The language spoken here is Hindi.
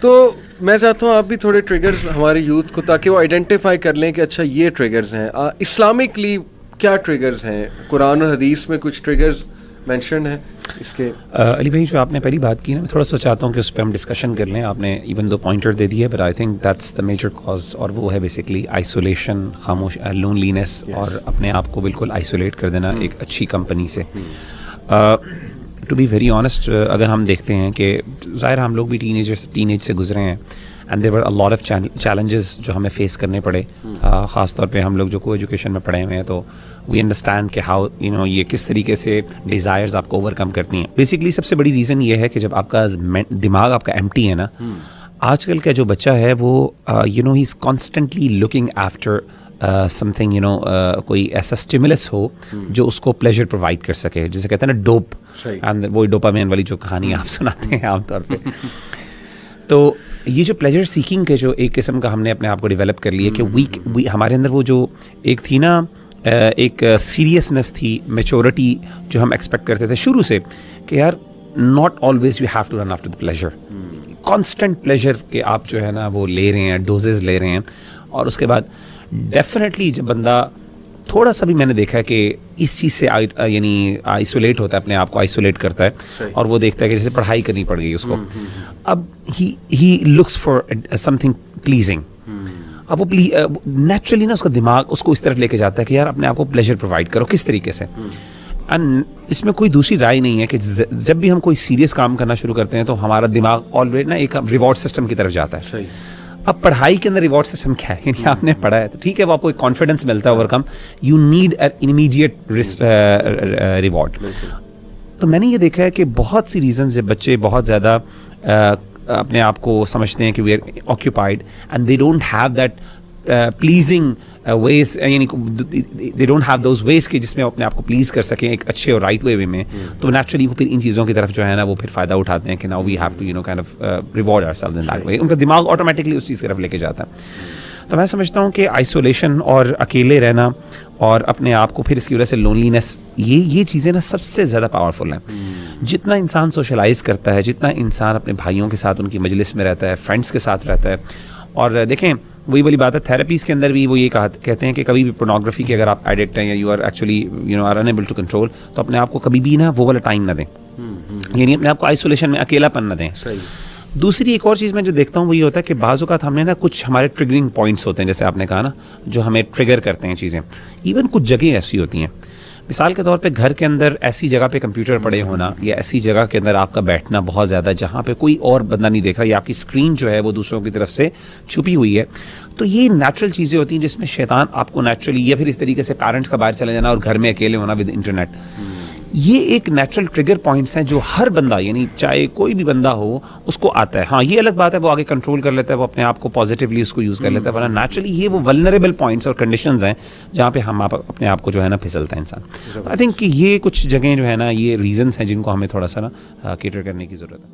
तो मैं चाहता हूँ आप भी थोड़े ट्रिगर्स हमारे यूथ को, ताकि वो आइडेंटिफाई कर लें कि अच्छा ये ट्रिगर्स हैं। इस्लामिकली क्या ट्रिगर्स हैं? कुरान और हदीस में कुछ ट्रिगर्स मेंशन है इसके? अली भाई, जो आपने पहली बात की ना, मैं थोड़ा सा चाहता हूँ कि उस पर हम डिस्कशन कर लें। आपने इवन दो पॉइंटर दे दिए, but I think that's the major cause, और वो है बेसिकली आइसोलेशन, खामोश, लोनलीनेस, और अपने आप को बिल्कुल आइसोलेट कर देना एक अच्छी कंपनी से। टू बी वेरी ऑनेस्ट, अगर हम देखते हैं कि ज़ाहिर हम लोग भी टीनेज से गुजरे हैं, and there were a lot of challenges जो हमें फेस करने पड़े। ख़ास तौर पे हम लोग जो को एजुकेशन में पढ़े हुए हैं, तो वी अंडरस्टैंड कि हाउ ये किस तरीके से डिज़ायर्स आपको ओवरकम करती हैं। बेसिकली सबसे बड़ी रीज़न ये है कि जब आपका दिमाग आपका एम्प्टी है ना, आजकल का जो बच्चा है वो he is constantly looking after something, कोई ऐसा स्टिमुलस हो जो उसको प्लेजर प्रोवाइड कर सके, जिसे कहते हैं ना डोप, एंड वो डोपामाइन वाली जो कहानी आप सुनाते हैं आमतौर पे। तो ये जो प्लेजर सीकिंग के जो एक किस्म का हमने अपने आप को डेवलप कर लिया कि हमारे अंदर वो जो एक थी ना, एक सीरियसनेस थी, मैच्योरिटी जो हम एक्सपेक्ट करते थे शुरू से, कि यार not always we have to run after the pleasure, constant pleasure के आप जो है ना वो ले रहे हैं, डोजेज ले रहे हैं। और उसके बाद डेफिनेटली जब बंदा थोड़ा सा भी, मैंने देखा है कि इस चीज़ से यानी आइसोलेट होता है, अपने आप को आइसोलेट करता है, और वो देखता है कि जैसे पढ़ाई करनी पड़ गई उसको, अब he looks for something pleasing. अब वो नेचुरली ना उसका दिमाग उसको इस तरफ लेके जाता है कि यार अपने आप को प्लेजर प्रोवाइड करो किस तरीके से। एंड इसमें कोई दूसरी राय नहीं है कि जब भी हम कोई सीरियस काम करना शुरू करते हैं तो हमारा दिमाग ऑलरेडी ना एक रिवॉर्ड सिस्टम की तरफ जाता है। सही। अब पढ़ाई के अंदर रिवॉर्ड सिस्टम क्या है? यानी आपने पढ़ा है तो ठीक है, वो आपको एक कॉन्फिडेंस मिलता है overcome, you need an immediate reward. तो मैंने ये देखा है कि बहुत सी रीजंस, जब बच्चे बहुत ज़्यादा अपने आप को समझते हैं कि we are occupied and they don't have that pleasing ways, यानी they don't have those ways कि जिसमें अपने आप को प्लीज़ कर सकें एक अच्छे और राइट वे में, तो नेचुरली वो फिर इन चीज़ों की तरफ जो है ना वो फिर फ़ायदा उठाते हैं कि now we have to kind of reward ourselves in that way. उनका दिमाग ऑटोमेटिकली उस चीज़ की तरफ लेके जाता है। तो मैं समझता हूँ कि आइसोलेशन और अकेले रहना और अपने आप को फिर इसकी वजह से लोनलीनेस, ये चीज़ें ना सबसे ज़्यादा पावरफुल हैं। जितना इंसान सोशलाइज करता है, जितना इंसान अपने भाइयों के साथ उनकी मजलिस में रहता है, फ्रेंड्स के साथ रहता है, और देखें वही वाली बात है, थेरेपीज़ के अंदर भी वो ये कहते हैं कि कभी भी पोर्नोग्राफी के अगर आप एडिक्ट हैं या you are actually are unable to control, तो अपने आप को कभी भी ना वो वाला टाइम ना दें, यानी अपने आप को आइसोलेशन में अकेलापन ना दें। सही। दूसरी एक और चीज़ मैं जो देखता हूँ वो ये होता है कि बाज़ औक़ात हमने ना कुछ हमारे ट्रिगरिंग पॉइंट्स होते हैं, जैसे आपने कहा ना, जो हमें ट्रिगर करते हैं चीज़ें। इवन कुछ जगह ऐसी होती हैं, मिसाल के तौर पे घर के अंदर ऐसी जगह पे कंप्यूटर पड़े होना, या ऐसी जगह के अंदर आपका बैठना बहुत ज़्यादा जहाँ पे कोई और बंदा नहीं देख रहा, या आपकी स्क्रीन जो है वो दूसरों की तरफ से छुपी हुई है। तो ये नेचुरल चीज़ें होती हैं जिसमें शैतान आपको नेचुरली, या फिर इस तरीके से पेरेंट्स का बाहर चले जाना और घर में अकेले होना विद इंटरनेट, ये एक नेचुरल ट्रिगर पॉइंट्स हैं जो हर बंदा, यानी चाहे कोई भी बंदा हो, उसको आता है। हाँ, ये अलग बात है वो आगे कंट्रोल कर लेता है, वो अपने आप को पॉजिटिवली उसको यूज़ कर लेता है, वरना नेचुरली ये वो वल्नरेबल पॉइंट्स और कंडीशंस हैं जहाँ पे हम अपने आप को जो है ना फिसलता है इंसान। आई थिंक कि ये कुछ जगह जो है ना, ये रीजंस हैं जिनको हमें थोड़ा सा ना केटर करने की ज़रूरत है।